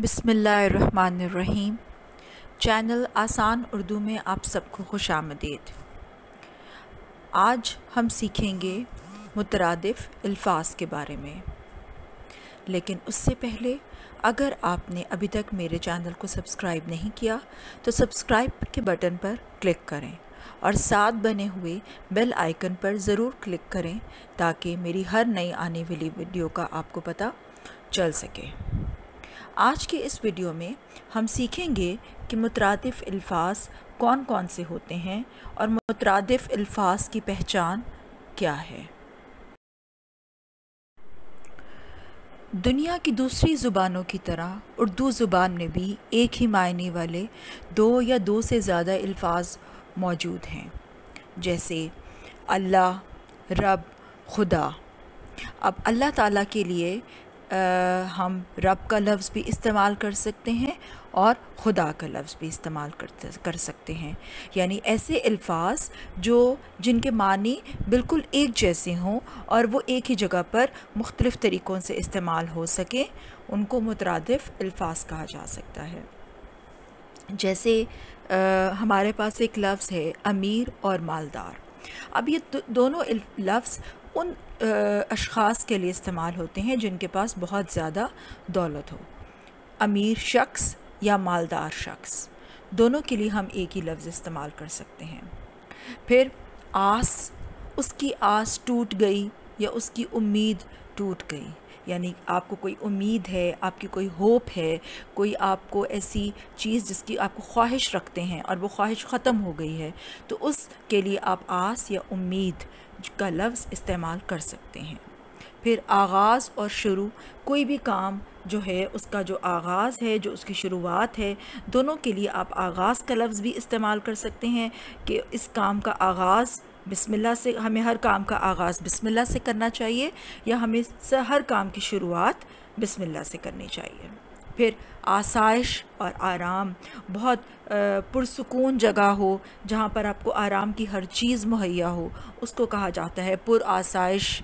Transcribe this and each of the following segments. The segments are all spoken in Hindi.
बिस्मिल्लाहिर्रहमानिर्रहीम। चैनल आसान उर्दू में आप सबको खुशामदीद। आज हम सीखेंगे मुतरादिफ़ अल्फाज के बारे में, लेकिन उससे पहले अगर आपने अभी तक मेरे चैनल को सब्सक्राइब नहीं किया तो सब्सक्राइब के बटन पर क्लिक करें और साथ बने हुए बेल आइकन पर ज़रूर क्लिक करें ताकि मेरी हर नई आने वाली वीडियो का आपको पता चल सके। आज के इस वीडियो में हम सीखेंगे कि मुतरादिफ़ अल्फाज कौन कौन से होते हैं और मुतरादिफ़ अल्फाज की पहचान क्या है। दुनिया की दूसरी ज़ुबानों की तरह उर्दू ज़ुबान में भी एक ही मायने वाले दो या दो से ज़्यादा अल्फाज मौजूद हैं, जैसे अल्लाह, रब, खुदा। अब अल्लाह ताला के लिए हम रब का लफ्ज़ भी इस्तेमाल कर सकते हैं और खुदा का लफ्ज़ भी इस्तेमाल कर सकते हैं, यानी ऐसे अल्फाज जिनके मानी बिल्कुल एक जैसे हों और वो एक ही जगह पर मुख्तलिफ़ तरीक़ों से इस्तेमाल हो सके, उनको मुतरादिफ़ अल्फाज कहा जा सकता है। जैसे हमारे पास एक लफ्ज़ है अमीर और मालदार। अब ये दोनों लफ्ज़ उन अशख़ास के लिए इस्तेमाल होते हैं जिनके पास बहुत ज़्यादा दौलत हो। अमीर शख्स या मालदार शख्स, दोनों के लिए हम एक ही लफ्ज़ इस्तेमाल कर सकते हैं। फिर आस, उसकी आस टूट गई या उसकी उम्मीद टूट गई, यानी आपको कोई उम्मीद है, आपकी कोई होप है, कोई आपको ऐसी चीज़ जिसकी आपको ख्वाहिश रखते हैं और वो ख्वाहिश ख़त्म हो गई है, तो उसके लिए आप आस या उम्मीद का लफ्ज़ इस्तेमाल कर सकते हैं। फिर आगाज़ और शुरू, कोई भी काम जो है उसका जो आगाज़ है, जो उसकी शुरुआत है, दोनों के लिए आप आगाज़ का लफ्ज़ भी इस्तेमाल कर सकते हैं कि इस काम का आगाज़ बिस्मिल्लाह से, हमें हर काम का आगाज़ बिस्मिल्लाह से करना चाहिए या हमें हर काम की शुरुआत बिस्मिल्लाह से करनी चाहिए। फिर आसाइश और आराम, बहुत पुरसुकून जगह हो जहाँ पर आपको आराम की हर चीज़ मुहैया हो, उसको कहा जाता है पुर आसाइश,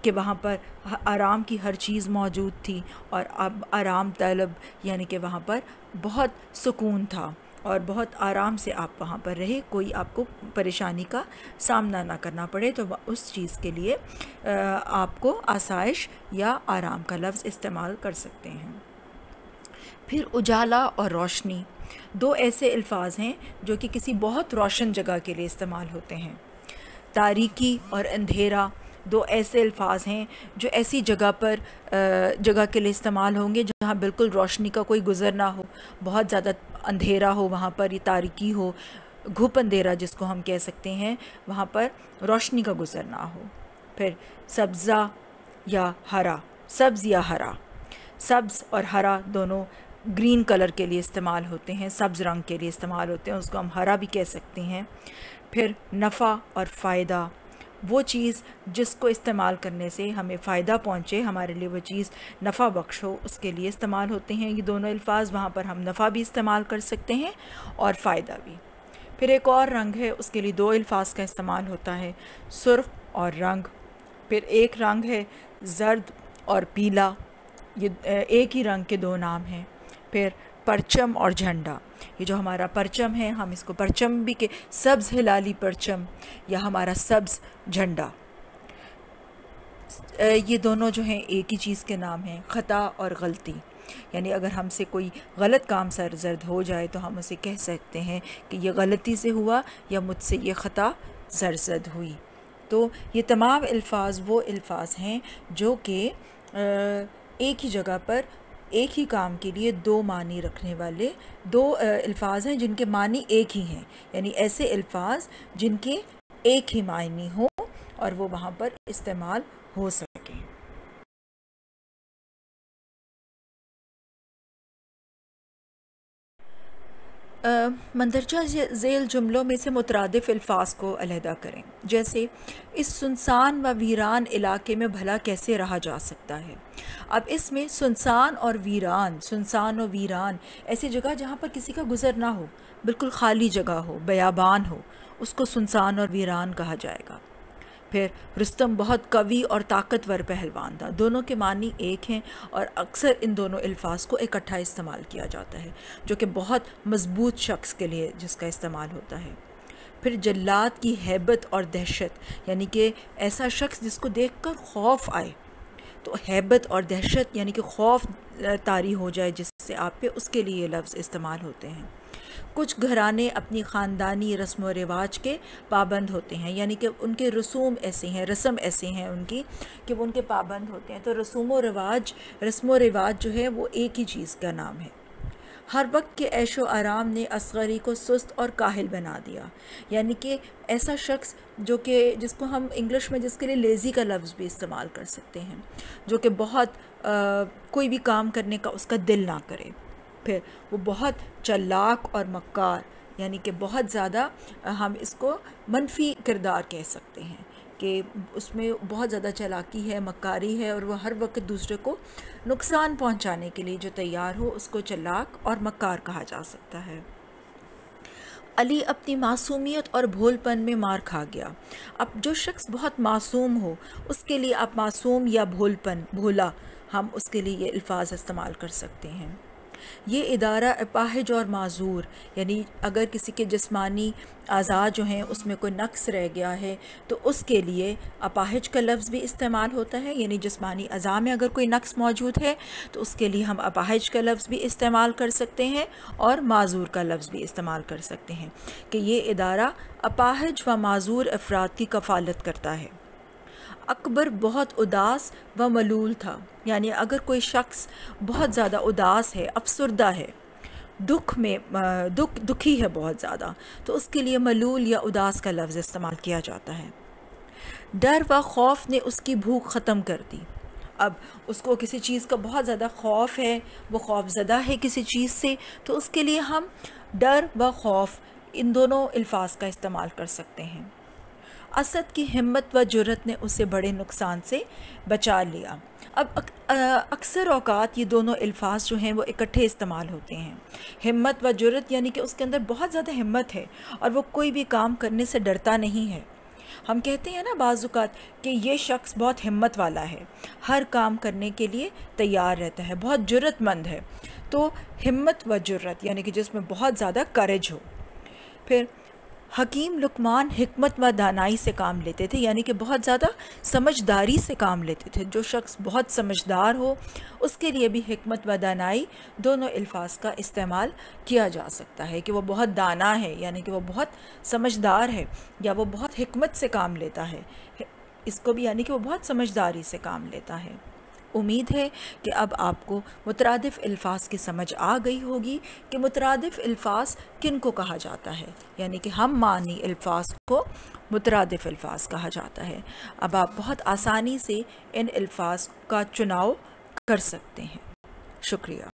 कि वहाँ पर आराम की हर चीज़ मौजूद थी और अब आराम तलब, यानी कि वहाँ पर बहुत सुकून था और बहुत आराम से आप वहाँ पर रहे, कोई आपको परेशानी का सामना ना करना पड़े, तो उस चीज़ के लिए आपको आसाइश या आराम का लफ्ज़ इस्तेमाल कर सकते हैं। फिर उजाला और रोशनी, दो ऐसे अल्फाज हैं जो कि किसी बहुत रोशन जगह के लिए इस्तेमाल होते हैं। तारीकी और अंधेरा, दो ऐसे अल्फाज हैं जो ऐसी जगह के लिए इस्तेमाल होंगे जहाँ बिल्कुल रोशनी का कोई गुज़र ना हो, बहुत ज़्यादा अंधेरा हो, वहाँ पर ये तारीकी हो, घुप अंधेरा जिसको हम कह सकते हैं, वहाँ पर रोशनी का गुज़र ना हो। फिर सब्ज़ा या हरा, सब्ज़ या हरा, सब्ज़ और हरा दोनों ग्रीन कलर के लिए इस्तेमाल होते हैं, सब्ज़ रंग के लिए इस्तेमाल होते हैं, उसको हम हरा भी कह सकते हैं। फिर नफ़ा और फ़ायदा, वो चीज़ जिसको इस्तेमाल करने से हमें फ़ायदा पहुँचे, हमारे लिए वो चीज़ नफ़ा बख्श हो, उसके लिए इस्तेमाल होते हैं ये दोनों अल्फाज। वहाँ पर हम नफ़ा भी इस्तेमाल कर सकते हैं और फ़ायदा भी। फिर एक और रंग है, उसके लिए दो अल्फाज का इस्तेमाल होता है, सुर्ख और रंग। फिर एक रंग है ज़र्द और पीला, ये एक ही रंग के दो नाम हैं। फिर परचम और झंडा, ये जो हमारा परचम है, हम इसको परचम भी के, सब्ज़ हिलाली परचम या हमारा सब्ज़ झंडा, ये दोनों जो हैं एक ही चीज़ के नाम हैं। ख़ता और गलती, यानी अगर हमसे कोई गलत काम सरजद हो जाए तो हम उसे कह सकते हैं कि ये गलती से हुआ या मुझसे ये ख़ता सरजद हुई। तो ये तमाम अल्फाज वो अल्फाज हैं जो कि एक ही जगह पर एक ही काम के लिए दो मानी रखने वाले दो अल्फाज हैं जिनके मानी एक ही हैं, यानी ऐसे अल्फाज जिनके एक ही मायने हो और वो वहाँ पर इस्तेमाल हो सके। मंदरजा ज़ेल जुमलों में से मुतरादिफ़ अल्फाज को अलहदा करें। जैसे इस सुनसान व वीरान इलाके में भला कैसे रहा जा सकता है। अब इसमें सुनसान और वीरान ऐसी जगह जहाँ पर किसी का गुज़र ना हो, बिल्कुल ख़ाली जगह हो, बयाबान हो, उसको सुनसान और वीरान कहा जाएगा। फिर रुस्तम बहुत कवि और ताकतवर पहलवान था। दोनों के मानी एक हैं और अक्सर इन दोनों अल्फाज को इकट्ठा इस्तेमाल किया जाता है, जो कि बहुत मजबूत शख्स के लिए जिसका इस्तेमाल होता है। फिर जल्लाद की हैबत और दहशत, यानी कि ऐसा शख्स जिसको देखकर खौफ आए, तो हैबत और दहशत यानी कि खौफ तारी हो जाए जिससे आप पे, उसके लिए ये लफ्ज़ इस्तेमाल होते हैं। कुछ घराने अपनी ख़ानदानी रस्म व रिवाज के पाबंद होते हैं, यानी कि उनके रसूम ऐसे हैं, रस्म ऐसे हैं उनकी कि वो उनके पाबंद होते हैं। तो रस्म व रिवाज जो है वो एक ही चीज़ का नाम है। हर वक्त के ऐशो आराम ने असगरी को सुस्त और काहिल बना दिया, यानी कि ऐसा शख्स जो कि जिसको हम इंग्लिश में जिसके लिए लेज़ी का लफ्ज़ भी इस्तेमाल कर सकते हैं, जो कि बहुत कोई भी काम करने का उसका दिल ना करे। फिर वो बहुत चालाक और मक्कार, यानी कि बहुत ज़्यादा हम इसको मनफी किरदार कह सकते हैं कि उसमें बहुत ज़्यादा चालाकी है, मक्कारी है, और वह हर वक्त दूसरे को नुकसान पहुंचाने के लिए जो तैयार हो उसको चालाक और मक्कार कहा जा सकता है। अली अपनी मासूमियत और भोलपन में मार खा गया। अब जो शख्स बहुत मासूम हो उसके लिए आप मासूम या भोला, हम उसके लिए ये अल्फाज इस्तेमाल कर सकते हैं। ये इदारा अपाहिज और माजूर, यानी अगर किसी के जिस्मानी आज़ा जो हैं उसमें कोई नक्स रह गया है तो उसके लिए अपाहिज का लफ्ज़ भी इस्तेमाल होता है, यानी जिस्मानी आज़ा में अगर कोई नक्स मौजूद है तो उसके लिए हम अपाहिज का लफ्ज़ भी इस्तेमाल कर सकते हैं और माजूर का लफ्ज़ भी इस्तेमाल कर सकते हैं कि ये इदारा अपाहिज व माजूर अफराद की कफ़ालत करता है। अकबर बहुत उदास व मलूल था, यानी अगर कोई शख्स बहुत ज़्यादा उदास है, अफसरदा है, दुखी है बहुत ज़्यादा, तो उसके लिए मलूल या उदास का लफ्ज़ इस्तेमाल किया जाता है। डर व खौफ ने उसकी भूख ख़त्म कर दी। अब उसको किसी चीज़ का बहुत ज़्यादा खौफ है, वो खौफज़दा है किसी चीज़ से, तो उसके लिए हम डर व खौफ इन दोनों अल्फाज का इस्तेमाल कर सकते हैं। असद की हिम्मत व जुर्रत ने उसे बड़े नुकसान से बचा लिया। अब अक्सर औकात ये दोनों अल्फाज जो हैं वो इकट्ठे इस्तेमाल होते हैं। हिम्मत व जुर्रत यानी कि उसके अंदर बहुत ज़्यादा हिम्मत है और वो कोई भी काम करने से डरता नहीं है। हम कहते हैं ना बाज़-औक़ात कि ये शख्स बहुत हिम्मत वाला है, हर काम करने के लिए तैयार रहता है, बहुत जुर्रतमंद है। तो हिम्मत व जुर्रत यानी कि जिसमें बहुत ज़्यादा करेज हो। फिर हकीम लुकमान हिकमत व दानाई से काम लेते थे, यानी कि बहुत ज़्यादा समझदारी से काम लेते थे। जो शख्स बहुत समझदार हो उसके लिए भी हिकमत व दानाई दोनों अल्फाज का इस्तेमाल किया जा सकता है कि वो बहुत दाना है, यानी कि वो बहुत समझदार है, या वो बहुत हिकमत से काम लेता है, इसको भी यानी कि वो बहुत समझदारी से काम लेता है। उम्मीद है कि अब आपको मुतरादिफ़ अल्फाज की समझ आ गई होगी कि मुतरादिफ़ अल्फाज किन को कहा जाता है, यानी कि हम मानी अल्फाज को मुतरादिफ़ अल्फाज कहा जाता है। अब आप बहुत आसानी से इन अल्फाज का चुनाव कर सकते हैं। शुक्रिया।